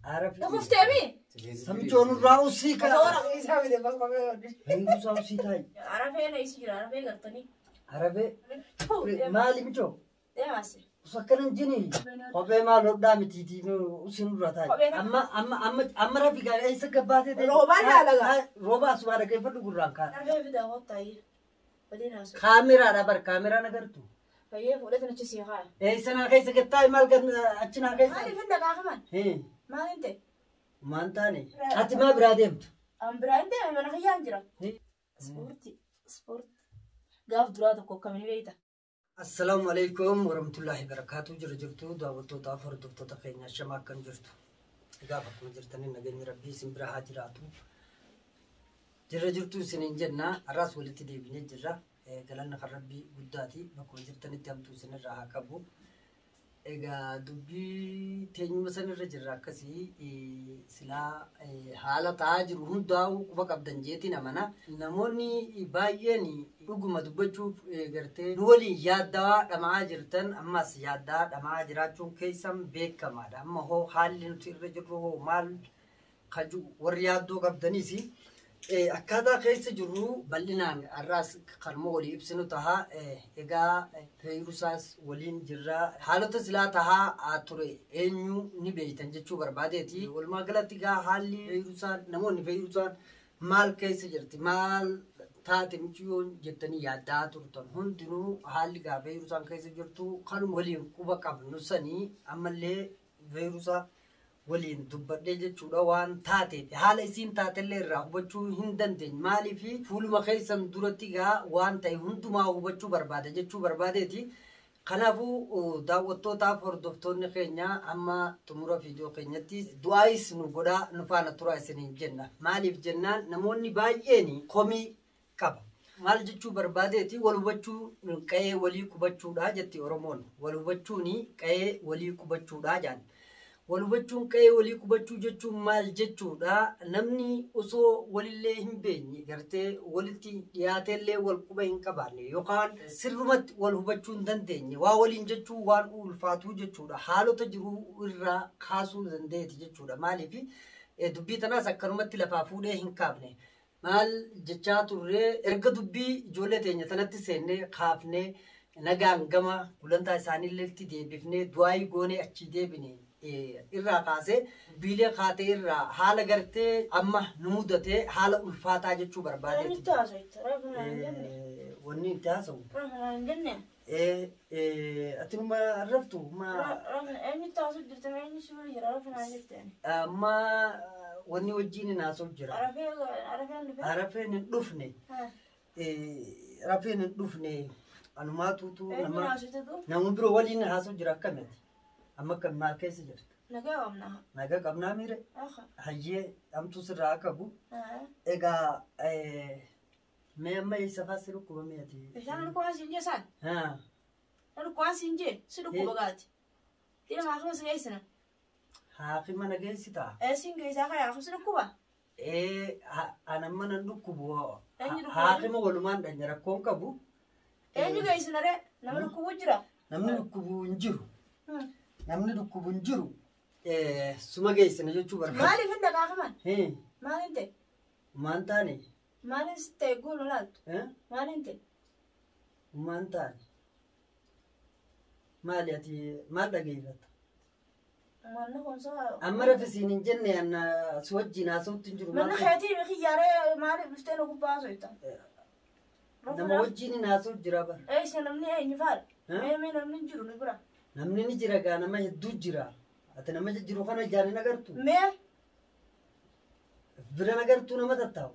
عارف خفت أبي سمجون الراوسي كا صورة يسوي ده بس ما هندو ساوسي تاي عارف أنا يصير عارف إيه قرطني عارف مالي مجو ده ماسي وسكرن جني خبي ما لو دام تيتي وسين راتاي أما رفيق أي سكباتي ده روبا لا روبا سوارة كيف تقول كا عارف إيه بدأ هو طاي بدي ناس كاميرا رابر كاميرا نقدرتو فيه ولا تنشسي خا إيه سنة كيس كتاي مال كن أتشنا كيس ما لي فندق كمان إيه ما أنت ما أنتاني أتي ما براديم أم براند أنا خيان جرا سبورت قاف دراتك وكمل بيته السلام عليكم ورحمة الله وبركاته جرجرتو دعوتو تافر دكتو تخينا شما كان جرتو إجابة كم جرتني نجني ربي سمبرا هاجراتو جرجرتو سنين جنة الراس ولتي دي بني جرا قالنا خربي قداتي بكون جرتني تامتو سنة راها كابو إجا دبي تاني مثلا رجرا كسي سلا حالة تاجر هنداو كوبا كابدن جيتي نمانا نموني بايني رغم دبجو غرتي نولي يادا دما جرتن اما سيادا دما جراتون كيسم بيك كما اما هو حال نتي رجرو مال خجو وريادو كابدنيسي أكادا كيس جرو بلنان الراس خرمو ولي ابسنو تها إيجا فيروساس ولين جرا حالة سلا تها آتوري إنيو نبيتن جتشو بربادتي والما غلطيغا حالي فيروسان نموني فيروسان مال كيس جرتي مال تاتي مچيون جتني يادا تورتن هندنو حالي غا فيروسان كيس جرتو خرم ولين كوبا قبل نسني أمالي فيروسا ولين دبّدّي جتشودا وان تاتي حال إسين تاتلّي راهبچو هندن دين مالي في فول مخيسم دورتيغا وان تاي هندما هوبچو بربادة جتشو بربادة تي خنافو داوتو تافور دفتون خينيا أما تمورا فيديو خينياتي دعايس نقودا نفانا ترى سنين جنة مالي في جنة نموني بايني قومي كابا مال جتشو بربادة تي ولوبچو كاي ولي كوبچو دا جتي أورمون ولوبچو ني كاي ولي كوبچو دا جان ولوبچون كاي ولي كوبچو جچو مال جچو دا نمني اوسو ولله همبيني غرتي ولتي ياتله والكوبين كبالي يقال سرمت ولوبچون دندني وا ولين جچو وان الفاتو جچو دا حالو تجرو الرا خاصو دنديتي جچو دا مالي في دبي تنا سكرمت لفافوده هنكابني مال جچاتو ري ارغ دبي جولته نتنت سينه خافنه نغان غما ولنتا ساني للتي دي بفني دواي غوني اچي دي بني إرّا قاسي بيلي خاطي إرّا حالة غرتي أما نمودتي حالة الفاتحة جتشو بربادتي انتهزت رفنا الجنة وني انتهزوا رفنا الجنة أتنو ما عرفتوا ما رفنا انتهزت جرت معي شوية رفنا الجنة ما وني وجيني ناسو جرا عرفين ندفني عرفين ندفني أنا ما توتو نما برو ولي ناسو جرا كمت أما كم مال كيس جرت نجا قمنا ميرة هيجي أم توصل راكبو إيجا ما ما يسافر كوبا مياتي إيش أنا كواس إنجي سان ها أنا كواس إنجي سلو كوبا قاتي تيجي ما أخلص جايسنا هاكي ما نجيسي تا إيشين جايسا خير أخلص سلو كوبا أنا ما ندو كوبا هاكي ما ولمان دنيا ركون كبو إنجي جايسنا رأي نملك كوبا جرا نملك كوبا إنجيرو namni dhukkubun jiru suma geessina jechuu barbaada. Maaliif hin dhagaa kaman? Maaliin ta'e? Maan taane? Maaliin ta'e goona laattu? Maaliin ta'e? Maan taane? Maali ati maal dhageeffata? Manni kun saa. Amma rafisiin hin jenne anna si wajjin haasawutti hin jiru. Manni keetii mi xiyyaaree maaliif biftee nu gubbaa soita? Nama wajjin hin haasawutti jira bara. Eessa namni eenyu faadha? Mee namni hin jiru ni bira. namni ni jira gaa nama hedduu jira ati nama jiru kana jaani nagartu mee bira nagartu nama tattaa'u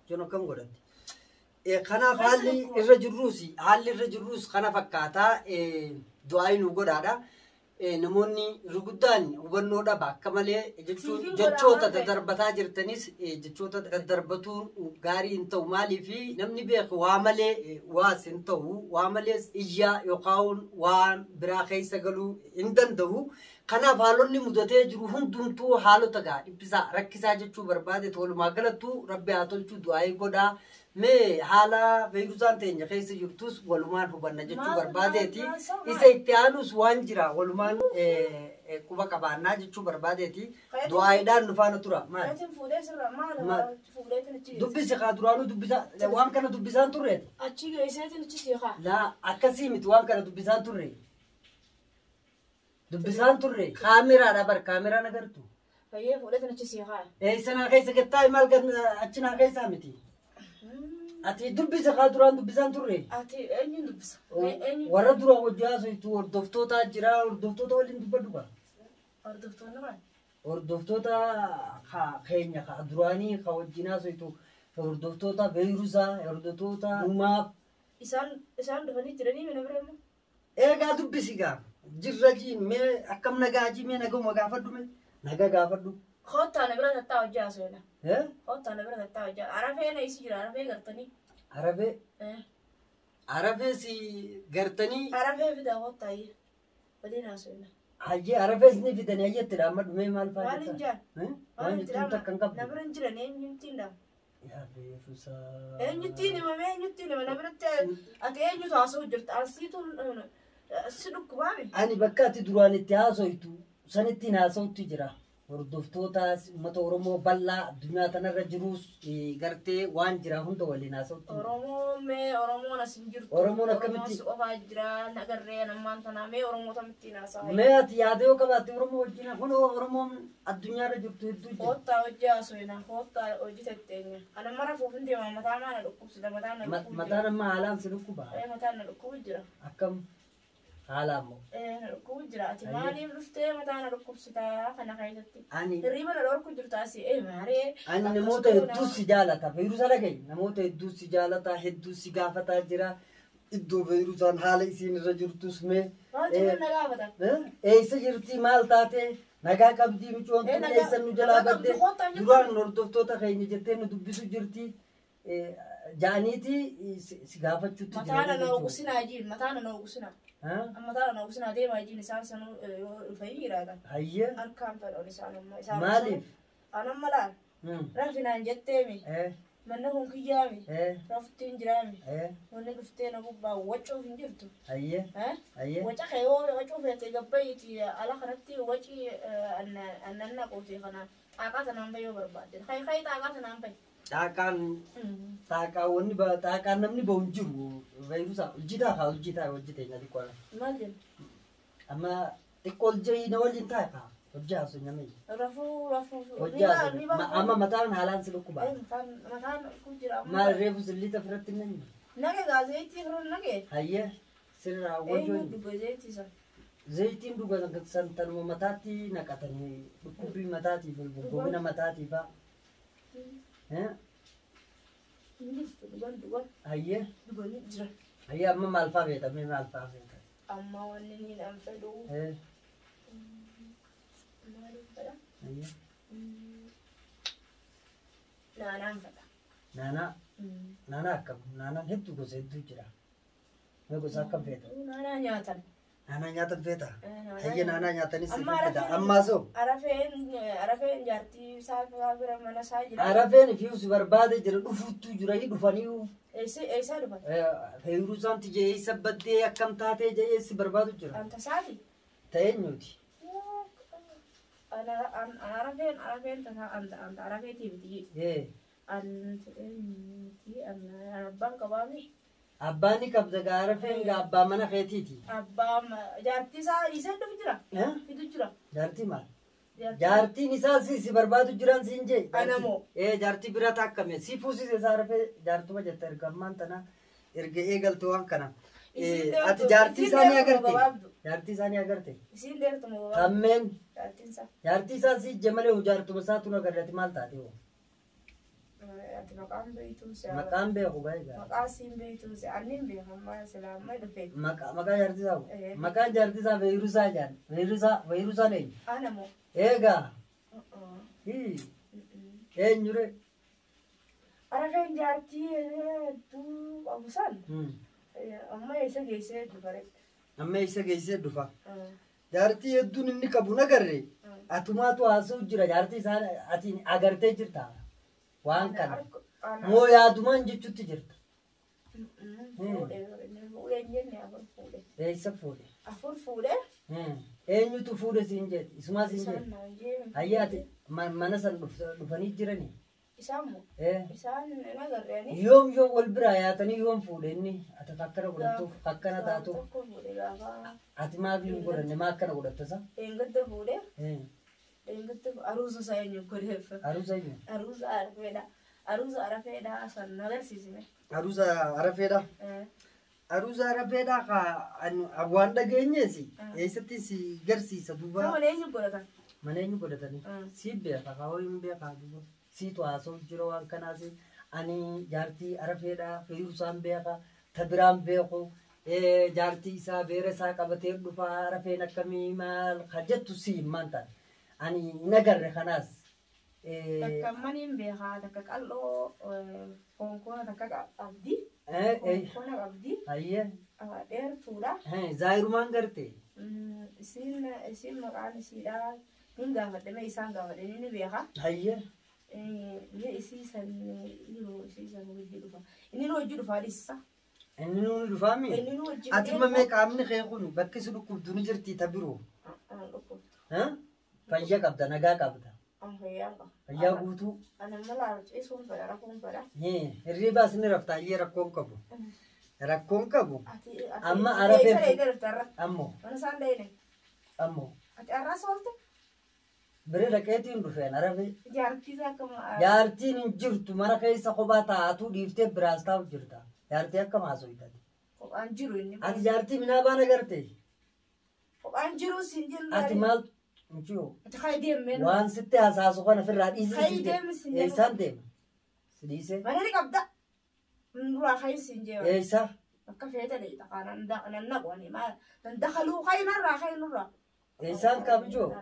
jono kam godhatti kanaaf haalli irra jirruus kana fakkaataa du'aa nu godhaadha namoonni ruguddaan hubannoo dhaba akka malee jechuun jechoota dadarbataa jirtanis jechoota dadarbatuun gaarii hin ta'u maaliifi namni beeku waa malee waas hin ta'u waa malee iyyaa yookaan waan biraa keessa galuu hin danda'u kanaaf haalonni mudatee jiru hundumtuu haalota gaa dhiphisaa rakkisaa jechuu barbaade tolumaa galattuu rabbi haa tolchuu du'aa godhaa mee haala fayyisaan teenya keessa jirtus walumaan hubanna jechuu barbaadeeti isa itti aanus waan jira walumaan quba qabaannaa jechuu barbaadeeti du'aayiidhaan nu faana tura maal Atin fuudhee sirra maal fuudheetin achi dubbisi kaa duraanuu dubbisa waan kana dubbisaan turreeti achi geesseetin achi siiqaa. laa akkasii miti waan kana dubbisaan turre dubbisaan turre kaameraadha bar kaameraan agartu Fayyee fuudheetin achi siiqaa. eeysanaa keessa gettaa maal achinaa keessaa miti ati dubbisa kaa duraan dubbisaan turre Ati eenyuun dubbisa? warra dura hojii haasoftu hordoftootaa jira hordoftota waliin dubbadhu kaa Hordoftoonni maal? hordoftoota keenya ka duraanii ka wajjin haasoftu hordoftoota beeyrusaa hordoftoota uumaaf Isaan dhufanii jiranii mana bira immoo? eegaa dubbisi gaa jirra jiin mee akkam nagaa jii mee naguma gaafadhu mee naga gaafadhu Koottaa na bira tattaa hojii haasofna. eh Koottaa na bira tattaa hojii. Arafee na isi jira arafee gartanii. arabee arabee si gartanii Arafee fidaa koottaa iyyuu. Waliin haasofna. hayyee arabee ni fidanii hayyetti dhaammadhu mee maal Maal faayidata hin jaan? waan ittiin takka hin Na qabdu bira hin jiran eenyuutiin dha? yaa beekusaa Eenyuutiin himame eenyuutiin hima na biratti ati eenyutu haasa'u jirta asiitu si dhukkubaame. ani bakka ati duraan itti haasoytu sanittiin haasawutti jira hordoftootaas uummata oromoo bal'aa addunyaa tanarra jirus gartee waan jira hunda waliin haasawutti Oromoon as hin jirtu. Oromoon akkamitti- Oromoon si qofaa jira nagarree nammaan tanaa mee Oromoo tamittiin haasa'a. mee ati yaada yoo qabaatte oromoo wajjin kun oromoon addunyaarra jirtu hedduu jira Koottaa hojii haasofna koottaa hojii tetteenya. Ana mara fuufin deema mataa maana dhukkubsita mataa na dhukkubu jira. mataan amma haalaan si dhukkuba Mataan na dhukkubu jira. akkam haalaan moo Na dhukkubu jira. Ati maaliif dhuftee mataa na dhukkubsitaa kana keessatti? ani Hirriba na dhorku jirtu asii maaree. ani namoota hedduu si jaalata beerusa dhagaye namoota hedduu si jaalata hedduu si gaafataa jira iddoo beerusaan haala isiin irra jirtus mee Maal jiru na gaafata? eessa jirti maal taate nagaa qabdii micoon tun nagaa- eessa nu jalaa nagaa badde qabdi, kootaan jirtu. duraan hordoftoota keenya jettee nu dubbisu jirti jaaniiti si gaafachuutti Mataa na noogusinaa jiin mataa na noogusinaa. Ha? Mataa na noogusinaa deemaa jiin isaan sanuu yoo dhufanii jiraatan. hayye Harkaan fedhan isaan amma isaan. maaliif Anamma laal. Rafinaan jetteemi. Manni kun kiyyaami. Raftiin jiraami. Wanni dhuftee na gubbaa wacuuf hin jirtu. hayye hayye Waca kayoo wacuu feete gabbayiiti ala kanatti waci annan naquuti kana xaaqaa tanaan bayyoo barbaadde. Kayi xaaqaa tanaan bayi. xaaqaan namni bahu hin jiru beerusa hojjitaa kaa hojjite na xiqqoo Maal jennu? amma xiqqoo hojjii na waliin taa'e kaa hojjaa hasu nyame Rafuu. hojjaa hasu amma mataan haalaan si dhukkuba Mataan kun jira. maal reefu sillita firatti nanyi Nage gaazeetii firoon nage. hayye sirraa Eenyu wajjoon dhuga zeetii san. zayitiin dhuga santanuma mataatti naqatanii dhukkubbii mataatiif goggogina mataatiifa Dhugan hayye dhuganii jira. hayye amma maal faa beekamee maal faa beekame Amma wanni ni dhaan fedhu. Maaliif fedha? hayye Naanaan fedha. naanaa akkam naanaan hedduu gosa hedduu jira mee gosa akkam feeta Naanaa nyaatan. naanaa nyaatan feeta naanaa hayye naanaa nyaatanis Amma feeta ammaa soo Arafeen jaartii isaa bira mana isaa jira. arafeen fius barbaade jira dhufuuttuu jiranii dhufanii Eessaa dhufan? heeruu isaan tijjee eessa baddee akkam taatee je'eessi barbaadu jira Anta isaati? ta'eenyuuti Arafeen tasaa anta arafeetiif tiyyi. Abbaan qabaami. abbaan ni qabda gaa arafeen gaa abbaa mana keetiiti Abbaan jaartii isaa isa dhufu jira. Fidu jira. jaartii maal jaartiin isaa si barbaadu jiran siin jee Anamoo. jaartii bira taakkame si fuusise isaa rafee jaartuma jette erga ammaan tana erga eegalte waan kana ati jaartii isaanii agarte jaartii isaanii agarte Isiin deertuma babaadhu. kammeen Jaartiin isaa. jaartii isaa si ijje malee jaartuma isaa tun agarrati maal taate hoo Ati maqaan beektuun si maqaan beeku baay'ee maqaa siin beektuun si anniin beekamaa silaamma dhufe. maqaa jaartii isaa maqaan jaartii isaa beeyrusaa jaan beeyrusaa leenyu Anamoo. eegaa eenyure Arafeen jaartii hedduu qabu san amma eessa geessee dubare. amma eessa geessee dhufa jaartii hedduun inni qabu nagarre atumaatu haasa'u jira jaartii isaa ati agartee jirta waan kana moo yaadumaan jechuutti jirta Fuudhee jenne afur fuudhe. eessa fuudhe Afur fuudhe Eenyu tu fuudhe siin jedhe isumaa siin jedhe. Ayyaati mana san dhufanii jirani. Isaan moo? Isaan nagarreeni. Yoom wal biraa yaatanii yoom fuudhe inni ati akkana godhattu akkana taatu. Tokko fuudhe gaafa. Ati maaf hin godhanne maa akkana godhattasa? Eengadda fuudhe. Eengadda aruusa isaa eenyu godheeffa. Aruusa eenyu? Aruusa arafeedha. Aruusa arafeedha san agarsiisime. Aruusa arafeedha. Aruusa arafeedha waan dhageenyeesi eessatti si garsiisa duuba. Mana eenyu godhatan? Mana eenyu godhatanii? Si beeka kaawoo hin beekaa duuba. Siitu haasoo jira waan kanaasi ani jaartii arafeedha fe'uusaan beeka tabiraan beeku jaartii isaa beera isaa qabatee dhufa arafeen akkamii maal hajjattu si himaan taate ani nagarre kanaas. Takka maniin beekaa takka qal'oo fonkoona takka qabdi. Fonkoona qabdi. Hayyee. Dheertuudha. Zaayirumaan garte. Isin maqaan isiidha. Hin gaafadhame isaan gaafadhe ni beeka. Hayyee. Ni isiisan isiisan hojii dhufa. Inni nu hojii dhufaa dhissa. Inni nu dhufaami? Inni nu hojii ati mamee qaamni kee kun bakki si dhukkubdu ni jirti ta biroo. Fayyaa qabda nagaa qabda. Fayyaa guutuu. Ana mala ciisuun fedha rakkoon fedha. Hirribaas ni rafta hayyee rakkoon qabu. Rakkoon qabu. Amma arafee. Ammoo. Mana isaan dheene. Ammoo. Ati arraas oolte? Bire dhaqeetiin dhufeen arafee. Jaartii akkama. Jaartiin hin jirtu mana keessa kophaa taa'atu dhiiftee biraas taa'u jirta. Jaartii akkam haasofitati. Kophaan jiru inni. Ati jaartii minaa baana garte. Kophaan jiru siin jenna. Ati maal muciyoo. Ati haa deemee. Waan sitti haasaasu kana ofirraa dhiisii. Haa deemee siin jenna. Eessaan deema? Si dhiisee. Mana ni qabda. Duraa haa siin jenna. Eessa? Akka feeta leeta kana nan naqooni maal nan dakaluu kainarraa kainurraa. Eessaan qabjoo?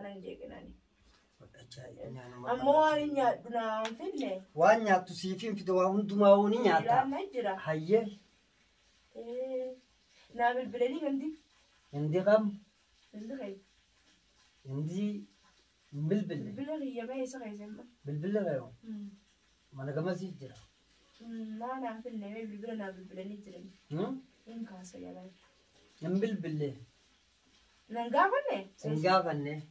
Ammoo waan nyaadhu naan finne. Waan nyaattu siifin fide waa hundumaa ni nyaata. Ilaalla jira. Hayyee. Naa bilbilanii gandi. Hindi kam? Hindi kee. Hindi bilbille. Bilbila kiyyamee isa keessamma. Bilbille kayoo. Mana gamasii jira. Maa naan finne bilbila naa bilbilanii jiran. Hin kaasa yaalaa. Hin bilbille. Nan gaafanne. Hin gaafanne.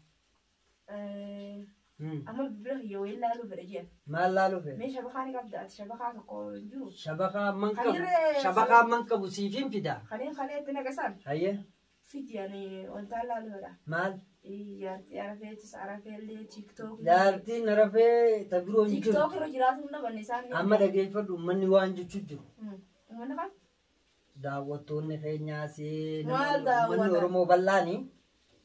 Amma bilbila kiyya wayii laaluu fedha jiran. Maal laaluu fedha? Mee shabakaa ni qabda ati shabakaa tokko hin jiru. Shabakaa man qabu. Shabakaa man qabu siifin fida. Kaneen itti naqasan. Hayyee. Fidi ani wanta laaluu fedha. Maal? Jaartii arafeetis arafeellee tiiktookii. Jaartiin arafee tabiroo hin jiru. Tiiktookii irra jiraatu hin dhabanne isaan. Amma dhageeffadhu uummanni waan jechuu jiru. Uummanni kan? Daawwattoonni keenyaas Maal daawwata? uummanni Oromoo bal'aani.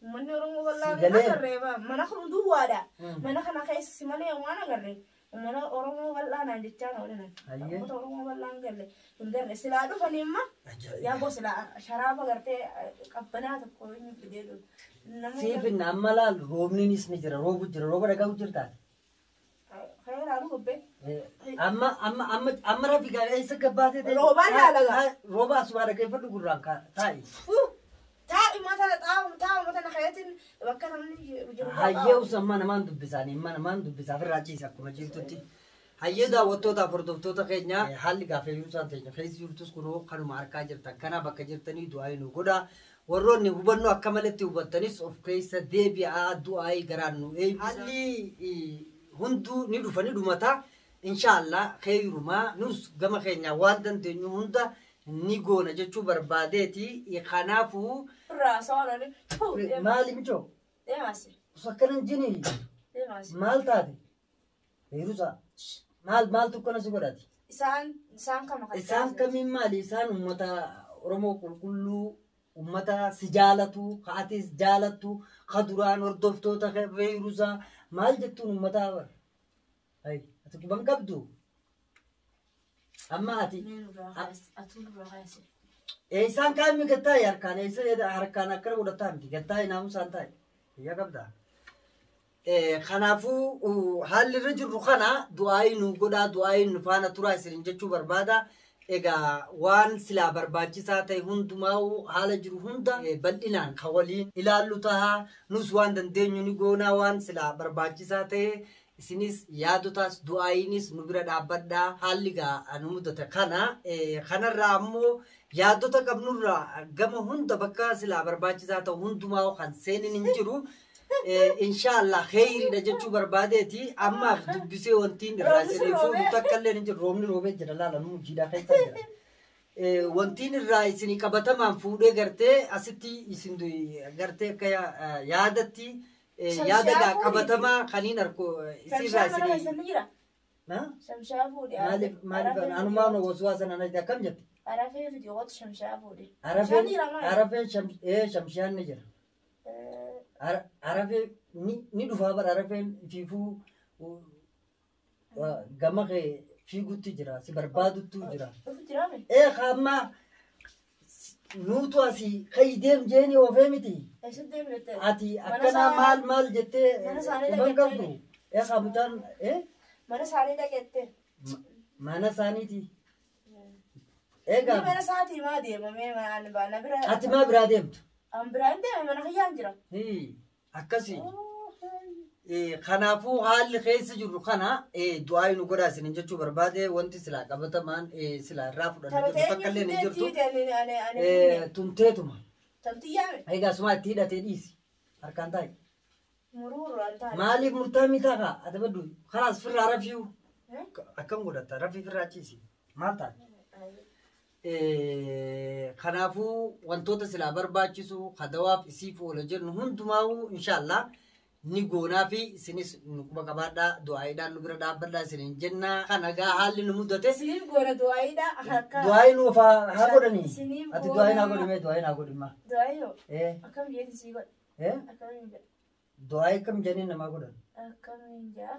Uummanni Oromoo bal'aan mana agarreeba. Mana kun duwwaadha. Mana kana keessa malee waan agarre. Uummanni Oromoo bal'aanaan jechaan oolan. Hayyee. Uummanni Oromoo bal'aan galle. Hin garre silaa dhufanii amma. Yaa boo silaa sharaaba gartee qabbanaa tokko hin fidee dhufu. Siifin amma laal roobninis ni jira roobu jira rooba dhagahu jirtaa. Kayyaadhaan gubbee. Amma rafi gaa eessa gabbaatee ta'e. Roobaan laalagaa. Rooba asuma dhageeffadhu gurraan taa'i. Taa'i matana taa'u matana kayyatiin bakka namni jiru. Hayyee usammaa namaan dubbisaanii namaan dubbisaaf irraa ciisa akkuma jirtutti. Hayyee daawwattootaaf hordoftoota keenya haalli gaafee yuusaan teenya keessa jirtus kunoo kanuma argaa jirtan kana bakka jirtanii du'aa nu godha. Warroonni hubannoo akka malatti hubattanis of keessa deebi'aa du'aa garaan nu eebbisa. Haalli hunduu ni dhufa ni dhumata. Inshaallah khayrumaa nus gama keenya waan dandeenyu hunda ni goona jechuu barbaadeeti. Kanaafuu Raasawaan maali michoo? Deemaasi. Sakkanan jini Deemaasi. maal taate? Beerusa maal tokkona si godhati? Isaan kama kan Isaan kamiin maali? Isaan uummata Oromoo qulqulluu ummata si jaalatu, kaatis jaalatu, kaduraan hordoftoota beerusa maal jettuun ummataa bar? Hay, ati kuban qabdu? Amma ati isaan kaami gattaa harkaan harkaan akkana godhataa miti gattaa inaamu isaan taa'e biyya qabda. Kanaafuu haalli irra jirru kana du'aayi nu godhaa du'aayi nu faana turaa isin jechuu barbaada. Egaa waan silaa barbaachisaa ta'e hundumaa haala jiru hunda bal'inaan kan waliin ilaallu ta'a. Nus waan dandeenyu ni goonaa waan silaa barbaachisaa ta'e isinis yaadotaas du'aayinis nu bira dhaabbadhaa haalli gaa nu mudate kanarraa ammoo yaadota qabnurraa gama hunda bakka silaa barbaachisaa ta'u hundumaa kan seenin hin jiru inshallah khayriidha jechuu barbaadeeti ammaaf dubbisee wantiin irraa sirreeffuu takkallee hin jiru roobni roobee jira laala nu jiidhaa keessa jira wantiin irraa isinii qabatamaan fuudhee gartee asitti isin gartee akka yaadatti yaada qabatamaa kaniin arko isirraa isinii shamshaa fuudhe maaliif anumaa nu waswaa sana akkam jette arafee fidiyoota shamshaa fuudhe arafeen shamshaan ni jira arafee ni dhufaa bara arafeen fiifuu gama kee fiigutti jira si barbaadutti jira kaammaa nuutu asii kaydeem jeeni oofee miti ati akkanaa maal jettee dhuman qabdu kamutaan mana isaanii dhaqeette mana isaaniiti mana isaatii maa deemamee na bira ati maa biraa deemtu an biraan deeme mana kiyyaan jira akkasii kanaafuu haalli keessa jirru kana du'aa nu godhaa isin jechuu barbaade wanti silaa qabatamaan silaa irraa fudhanna jirtu bakka illee ni jirtu tunteetuma egaa suma itti hidhatee dhiisi harkaan taa'e maaliif murtaa mitaa kaa ati baddu karaas firraa rafiyuu akkam godhatta rafii firraa ciisi maal ta'a kanaafuu wantoota silaa barbaachisu kadawaaf isiif oola jennu hundumaa'uu inshallah ni goonaa fi isinis nu quba qabaadhaa du'aayiidhaan nu bira dhaabbadhaa isiniin jennaa kana gaa haalli nu mudate isiniif goona du'aayiidhaa harkaa du'aayi nuuf haa godhanii ati du'aayi naa godhimee du'aayi naa godhimaa du'aayiyoo akkam jeeti sii godha akkamiin jedha du'aayi akkam jennee namaa godhan akkamiin jedha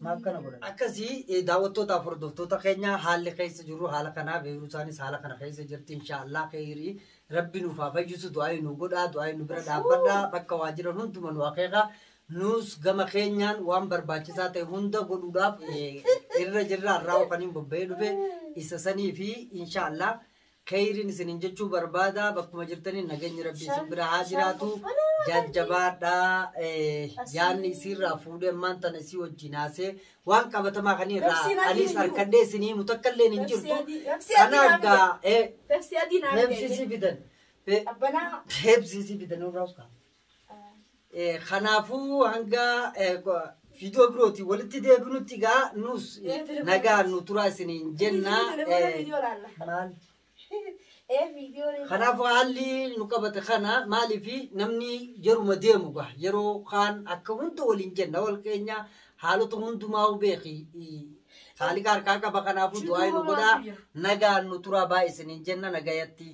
maakkana godhan akkasii daawwattootaaf hordoftoota keenya haalli keessa jiru haala kanaa beeru isaanis haala kana keessa jirti inshaallah khayrii rabbi nuuf haa fayyisu du'aayi nu godhaa du'aayi nu bira dhaabbadhaa bakka waa jiran hunduma nu akeeka nus gama keenyaan waan barbaachisaa ta'e hunda godhuudhaaf irra jirra irraa kaniin bobba'ee dhufe isa sanii fi inshaallah khayriin isiniin jechuu barbaada bakkuma jirtaniin nageenyi rabbi isin bira haa jiraatu jajjabaadhaa yaanni isiirraa fuudhee ammaan tana isii wajjin haasee waan qabatamaa kanirraa anis harkadhee isinii nu takka illee hin jirtu kana argaa heebsisii fidan heebsisii fidan nurraa uskaa kanaafuu hanga video birooti walitti deebinutti gaa nus nagaa nu turaa isiniin jenna maal kanaafuu haalli nu qabate kana maaliifi namni yeruma deemu gaa yeroo kaan akka hunda waliin jenna wal keenya haalota hundumaa beeki haali harkaa qaba kanaafuu du'aayi nu godhaa nagaa nu turaa baay'ee isiniin jenna nagayatti